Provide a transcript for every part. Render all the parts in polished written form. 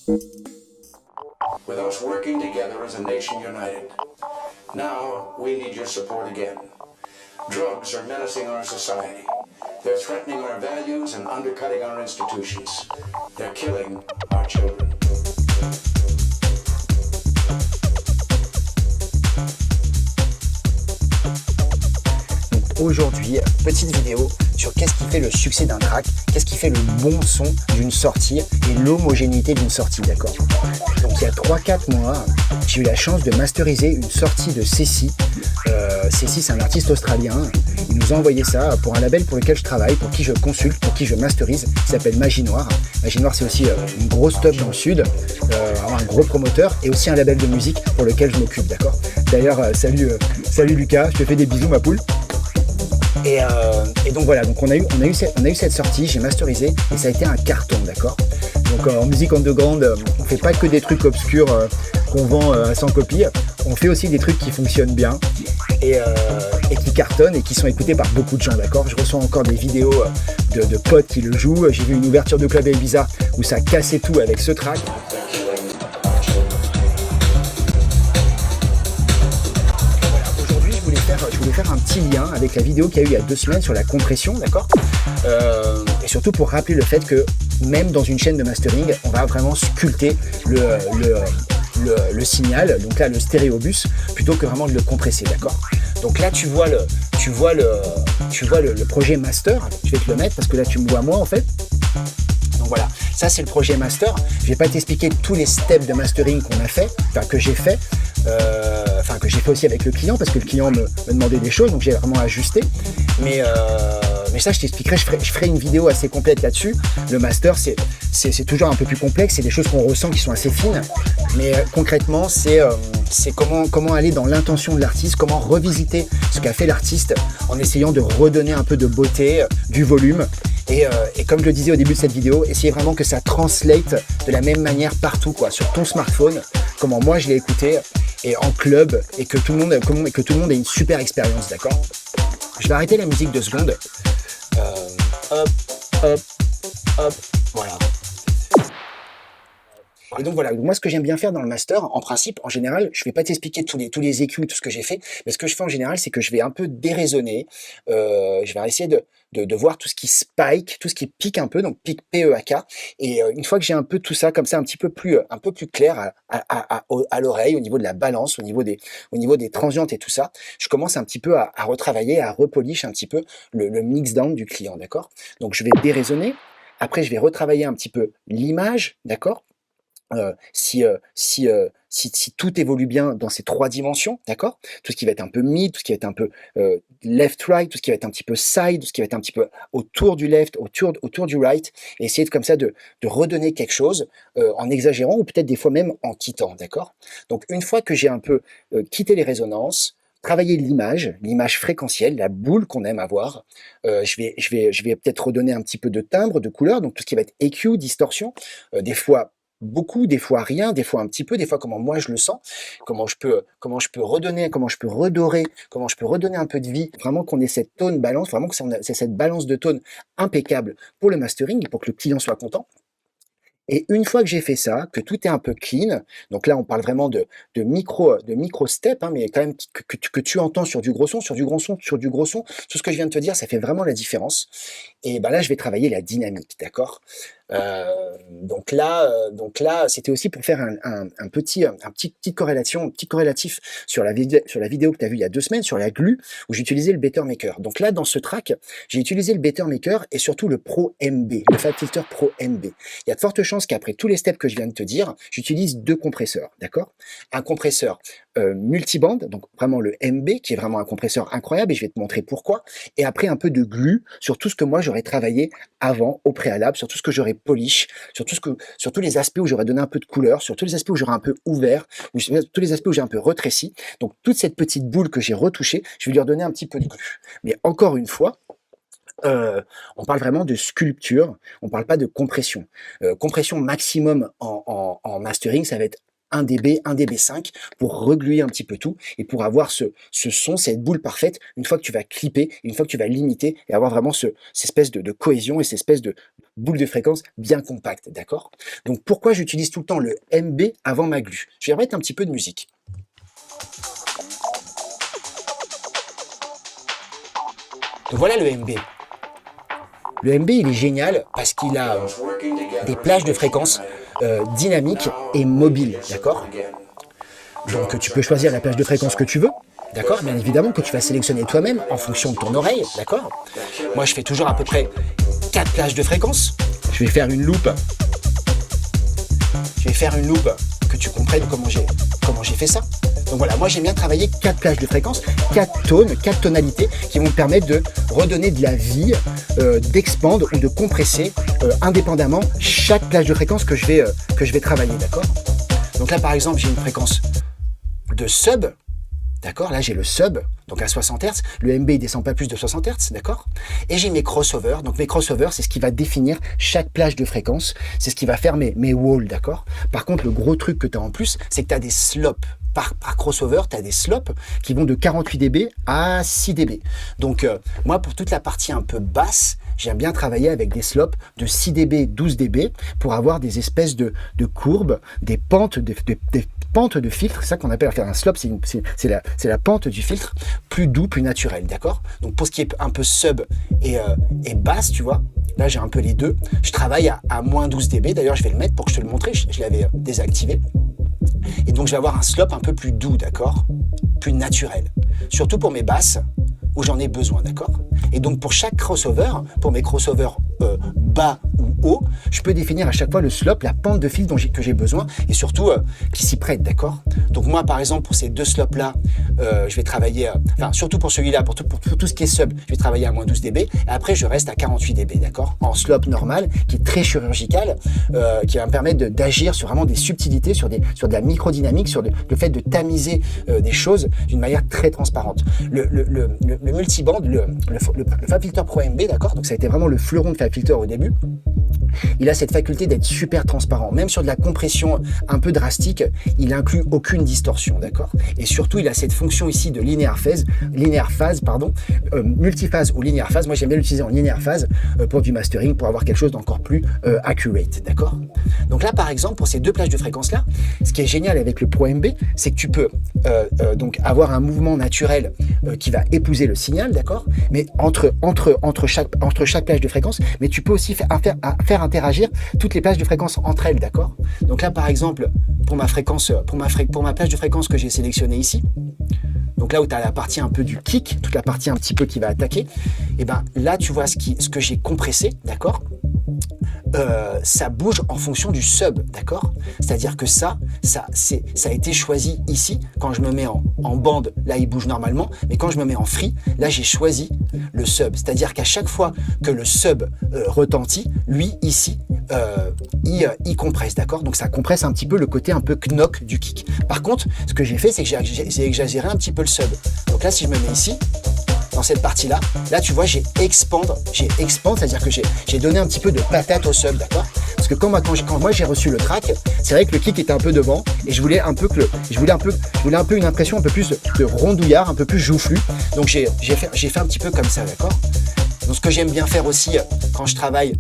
with us working together as a nation united. Now, we need your support again. Drugs are menacing our society. They're threatening our values and undercutting our institutions. They're killing our children. Aujourd'hui, petite vidéo sur qu'est-ce qui fait le succès d'un track, qu'est-ce qui fait le bon son d'une sortie et l'homogénéité d'une sortie, d'accord. Donc il y a 3-4 mois, j'ai eu la chance de masteriser une sortie de Ceci. Ceci, c'est un artiste australien. Il nous a envoyé ça pour un label pour lequel je travaille, pour qui je consulte, pour qui je masterise, qui s'appelle Magie Noire. Magie Noire, c'est aussi une grosse top dans le sud, un gros promoteur et aussi un label de musique pour lequel je m'occupe, d'accord. D'ailleurs, salut Lucas, je te fais des bisous ma poule. Et donc voilà, donc on a eu cette sortie, j'ai masterisé et ça a été un carton, d'accord. Donc en musique underground, on fait pas que des trucs obscurs qu'on vend à 100 copies, on fait aussi des trucs qui fonctionnent bien et qui cartonnent et qui sont écoutés par beaucoup de gens, d'accord. Je reçois encore des vidéos de potes qui le jouent, j'ai vu une ouverture de club à Ibiza où ça cassait tout avec ce track. Je voulais faire un petit lien avec la vidéo qu'il y a eu il y a 2 semaines sur la compression, d'accord, et surtout pour rappeler le fait que même dans une chaîne de mastering, on va vraiment sculpter le signal, donc là le stéréobus, plutôt que vraiment de le compresser, d'accord. Donc là tu vois le projet master, je vais te le mettre parce que là tu me vois moi en fait. Donc voilà, ça c'est le projet master. Je vais pas t'expliquer tous les steps de mastering qu'on a fait, que j'ai fait. Que j'ai fait aussi avec le client parce que le client me demandait des choses, donc j'ai vraiment ajusté. Mais ça, je t'expliquerai, je ferai une vidéo assez complète là-dessus. Le master, c'est toujours un peu plus complexe, c'est des choses qu'on ressent qui sont assez fines. Mais concrètement, c'est comment aller dans l'intention de l'artiste, comment revisiter ce qu'a fait l'artiste en essayant de redonner un peu de beauté, du volume. Et comme je le disais au début de cette vidéo, essayez vraiment que ça translate de la même manière partout, quoi, sur ton smartphone, comment moi je l'ai écouté, et en club, et que tout le monde ait une super expérience, d'accord. Je vais arrêter la musique 2 secondes. Hop, voilà. Et donc voilà, moi ce que j'aime bien faire dans le master, en principe, en général, je vais pas t'expliquer tous les EQ, tout ce que j'ai fait, mais ce que je fais en général, c'est que je vais un peu déraisonner, je vais essayer de voir tout ce qui spike, tout ce qui pique un peu, donc pique P-E-A-K, et une fois que j'ai un peu tout ça comme ça, un peu plus clair à l'oreille, au niveau de la balance, au niveau des transientes et tout ça, je commence un petit peu à retravailler, à repolish un petit peu le mix down du client, d'accord. Donc je vais déraisonner, après je vais retravailler un petit peu l'image, d'accord. Si tout évolue bien dans ces 3 dimensions, d'accord, tout ce qui va être un peu mid, tout ce qui va être un peu left-right, tout ce qui va être un petit peu side, tout ce qui va être un petit peu autour du left, autour du right, et essayer comme ça de redonner quelque chose en exagérant ou peut-être des fois même en quittant, d'accord. Donc une fois que j'ai un peu quitté les résonances, travailler l'image fréquentielle, la boule qu'on aime avoir, je vais peut-être redonner un petit peu de timbre, de couleur, donc tout ce qui va être EQ, distorsion, des fois beaucoup, des fois rien, des fois un petit peu, des fois comment moi je le sens, comment je peux redonner, comment je peux redorer, comment je peux redonner un peu de vie, vraiment qu'on ait cette tone balance, vraiment que c'est cette balance de tone impeccable pour le mastering, pour que le client soit content. Et une fois que j'ai fait ça, que tout est un peu clean, donc là on parle vraiment de micro step, hein, mais quand même que tu entends sur du gros son, sur du gros son, sur du gros son, tout ce que je viens de te dire, ça fait vraiment la différence. Et ben là je vais travailler la dynamique, d'accord. Donc là, c'était aussi pour faire un petit corrélatif sur la vidéo que tu as vue il y a 2 semaines, sur la glue, où j'utilisais le Better Maker. Donc là, dans ce track, j'ai utilisé le Better Maker et surtout le Pro MB, le Fab Filter Pro MB. Il y a de fortes chances qu'après tous les steps que je viens de te dire, j'utilise 2 compresseurs, d'accord. Un compresseur multiband, donc vraiment le MB, qui est vraiment un compresseur incroyable, et je vais te montrer pourquoi, et après un peu de glue sur tout ce que moi j'aurais travaillé avant, au préalable, sur tout ce que j'aurais polish, sur tous les aspects où j'aurais donné un peu de couleur, sur tous les aspects où j'aurais un peu ouvert, tous les aspects où j'ai un peu retréci. Donc toute cette petite boule que j'ai retouchée, je vais lui redonner un petit peu de glue. Mais encore une fois, on parle vraiment de sculpture, on parle pas de compression. Compression maximum en mastering, ça va être 1 dB, 1 dB5 pour regluer un petit peu tout et pour avoir ce son, cette boule parfaite une fois que tu vas clipper, une fois que tu vas limiter et avoir vraiment cette espèce de cohésion et cette espèce de boule de fréquence bien compacte, d'accord? Donc pourquoi j'utilise tout le temps le MB avant ma glu? Je vais remettre un petit peu de musique. Donc voilà le MB. Le MB, il est génial parce qu'il a des plages de fréquences dynamiques et mobiles, d'accord? Donc tu peux choisir la plage de fréquence que tu veux, d'accord? Bien évidemment que tu vas sélectionner toi-même en fonction de ton oreille, d'accord? Moi, je fais toujours à peu près 4 plages de fréquences. Je vais faire une loupe. Que tu comprennes comment j'ai fait ça. Donc voilà, moi j'aime bien travailler 4 plages de fréquences, 4 tones, 4 tonalités qui vont me permettre de redonner de la vie, d'expandre ou de compresser indépendamment chaque plage de fréquence que je vais travailler, d'accord? Donc là par exemple j'ai une fréquence de sub, d'accord? Là j'ai le sub, donc à 60 Hz, le MB il descend pas plus de 60 Hz, d'accord? Et j'ai mes crossovers, donc mes crossovers c'est ce qui va définir chaque plage de fréquence, c'est ce qui va faire mes walls, d'accord? Par contre le gros truc que tu as en plus, c'est que tu as des slopes. Par crossover, tu as des slopes qui vont de 48 dB à 6 dB. Donc, moi, pour toute la partie un peu basse, j'aime bien travailler avec des slopes de 6 dB, 12 dB pour avoir des espèces de courbes, des pentes des pentes de filtre. C'est ça qu'on appelle faire un slope, c'est la pente du filtre, plus doux, plus naturel, d'accord? Donc, pour ce qui est un peu sub et basse, tu vois, là, j'ai un peu les deux. Je travaille à moins 12 dB. D'ailleurs, je vais le mettre pour que je te le montre. Je l'avais désactivé. Et donc, je vais avoir un slope un peu plus doux, d'accord? Plus naturel. Surtout pour mes basses, où j'en ai besoin, d'accord? Et donc, pour chaque crossover, pour mes crossovers bas ou haut, je peux définir à chaque fois le slope, la pente de fil que j'ai besoin, et surtout qui s'y prête, d'accord? Donc, moi, par exemple, pour ces deux slopes-là, je vais travailler, surtout pour celui-là, pour tout ce qui est sub, je vais travailler à moins 12 dB, et après, je reste à 48 dB, d'accord? En slope normal, qui est très chirurgical, qui va me permettre d'agir sur vraiment des subtilités, sur de la microdynamique, sur le fait de tamiser des choses d'une manière très transparente. Le multiband, le FabFilter Pro MB, d'accord? Donc ça a été vraiment le fleuron de FabFilter au début. Il a cette faculté d'être super transparent. Même sur de la compression un peu drastique, il inclut aucune distorsion, d'accord? Et surtout, il a cette fonction ici de multiphase ou linéaire phase. Moi, j'aime bien l'utiliser en linéaire phase pour du mastering, pour avoir quelque chose d'encore plus accurate, d'accord? Donc là, par exemple, pour ces deux plages de fréquence-là, ce qui est génial avec le Pro MB, c'est que tu peux donc avoir un mouvement naturel qui va épouser le signal, d'accord? Mais entre chaque plage de fréquence, mais tu peux aussi faire interagir toutes les plages de fréquence entre elles, d'accord? Donc là, par exemple, pour ma plage de fréquence que j'ai sélectionnée ici, donc là où tu as la partie un peu du kick, toute la partie un petit peu qui va attaquer, et ben là, tu vois ce que j'ai compressé, d'accord? Ça bouge en fonction du sub, d'accord? C'est-à-dire que ça a été choisi ici. Quand je me mets en bande, là, il bouge normalement. Mais quand je me mets en free, là, j'ai choisi le sub. C'est-à-dire qu'à chaque fois que le sub retentit, lui, ici, il compresse, d'accord? Donc, ça compresse un petit peu le côté un peu knock du kick. Par contre, ce que j'ai fait, c'est que j'ai exagéré un petit peu le sub. Donc là, si je me mets ici, dans cette partie-là, là tu vois, j'ai expand, c'est-à-dire que j'ai donné un petit peu de patate au sub, d'accord? Parce que quand moi j'ai reçu le track, c'est vrai que le kick était un peu devant et je voulais un peu une impression un peu plus de rondouillard, un peu plus joufflu. Donc j'ai fait un petit peu comme ça, d'accord? Donc ce que j'aime bien faire aussi quand je travaille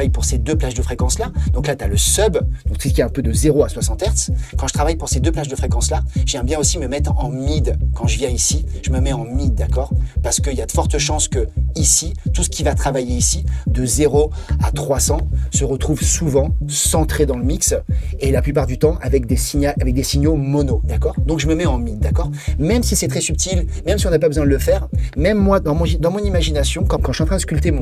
pour ces deux plages de fréquence là, donc là tu as le sub, donc tout ce qui est un peu de 0 à 60 Hz. Quand je travaille pour ces deux plages de fréquence là, j'aime bien aussi me mettre en mid. Quand je viens ici, je me mets en mid, d'accord? Parce qu'il y a de fortes chances que ici, tout ce qui va travailler ici, de 0 à 300, se retrouve souvent centré dans le mix et la plupart du temps avec des signaux mono, d'accord? Donc je me mets en mid, d'accord? Même si c'est très subtil, même si on n'a pas besoin de le faire, même moi dans mon imagination, quand je suis en train de sculpter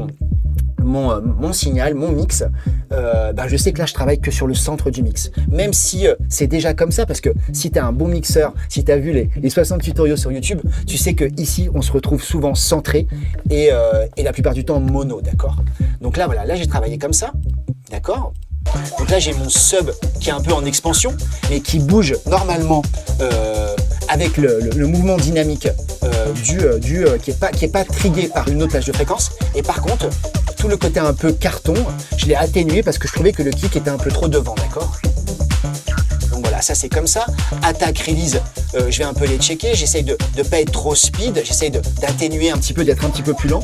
mon signal, mon mix, je sais que là je travaille que sur le centre du mix. Même si c'est déjà comme ça, parce que si tu as un bon mixeur, si tu as vu les 60 tutoriaux sur YouTube, tu sais que ici on se retrouve souvent centré et la plupart du temps mono, d'accord? Donc là voilà, là j'ai travaillé comme ça, d'accord? Donc là j'ai mon sub qui est un peu en expansion mais qui bouge normalement avec le mouvement dynamique qui est pas trigué par une autre plage de fréquence. Et par contre, tout le côté un peu carton, je l'ai atténué parce que je trouvais que le kick était un peu trop devant, d'accord? Donc voilà, ça c'est comme ça. Attaque, release, je vais un peu les checker. J'essaye de ne pas être trop speed. J'essaye d'atténuer un petit peu, d'être un petit peu plus lent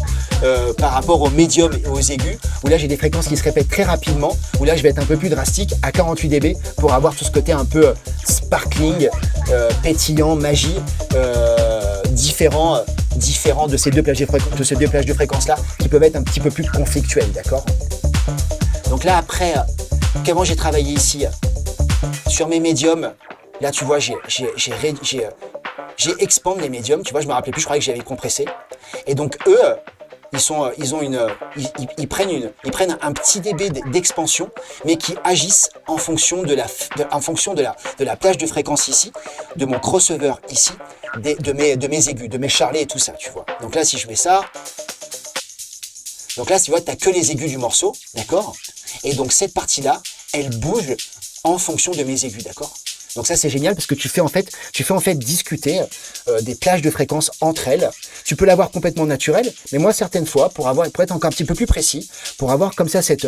par rapport aux médiums et aux aigus, où là j'ai des fréquences qui se répètent très rapidement, où là je vais être un peu plus drastique à 48 dB pour avoir tout ce côté un peu sparkling, pétillant, magie, différent de ces deux plages de fréquences là qui peuvent être un petit peu plus conflictuelles, d'accord? Donc là après, comment j'ai travaillé ici sur mes médiums, là tu vois j'ai expand les médiums, tu vois, je me rappelais plus, je croyais que j'avais compressé, et donc eux ils prennent un petit dB d'expansion, mais qui agissent en fonction de la plage de fréquence ici, de mon crossover ici, de mes aigus, de mes charlets et tout ça, tu vois. Donc là, si je fais ça, donc là, tu vois, tu n'as que les aigus du morceau, d'accord? Et donc cette partie-là, elle bouge en fonction de mes aigus, d'accord? Donc ça c'est génial parce que tu fais en fait discuter des plages de fréquences entre elles. Tu peux l'avoir complètement naturelle, mais moi certaines fois, pour être encore un petit peu plus précis, pour avoir comme ça cette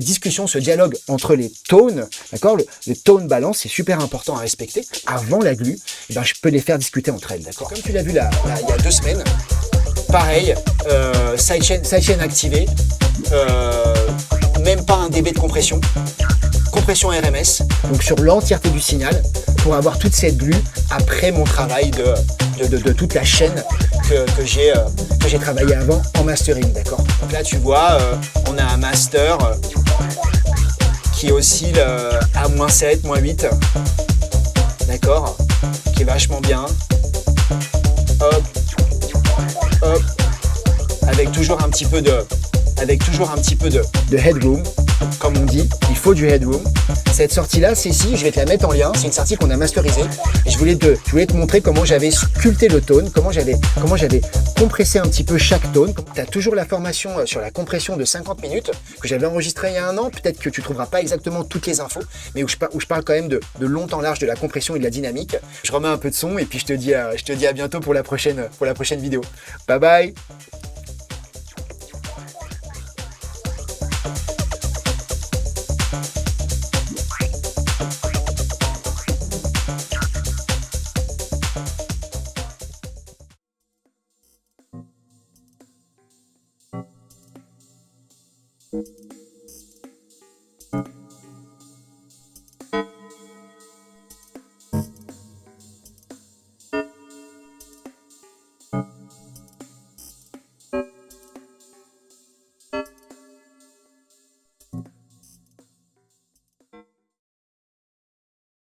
discussion, ce dialogue entre les tones, d'accord, le tone balance, c'est super important à respecter. Avant la glu, eh ben, je peux les faire discuter entre elles, d'accord. Comme tu l'as vu là, il y a 2 semaines, pareil, sidechain activé, même pas un dB de compression RMS, donc sur l'entièreté du signal, pour avoir toute cette glu après mon travail de toute la chaîne que j'ai travaillé avant en mastering, d'accord. Donc là tu vois, on a un master qui oscille à -7, -8, d'accord, qui est vachement bien, hop, hop, avec toujours un petit peu de headroom, comme on dit, il faut du headroom. Cette sortie-là, c'est ici, je vais te la mettre en lien, c'est une sortie qu'on a masterisée. Et je voulais te montrer comment j'avais sculpté le tone, comment j'avais compressé un petit peu chaque tone. Tu as toujours la formation sur la compression de 50 minutes que j'avais enregistrée il y a 1 an. Peut-être que tu ne trouveras pas exactement toutes les infos, mais où je parle quand même de long en large de la compression et de la dynamique. Je remets un peu de son et puis je te dis à bientôt pour la prochaine vidéo. Bye bye!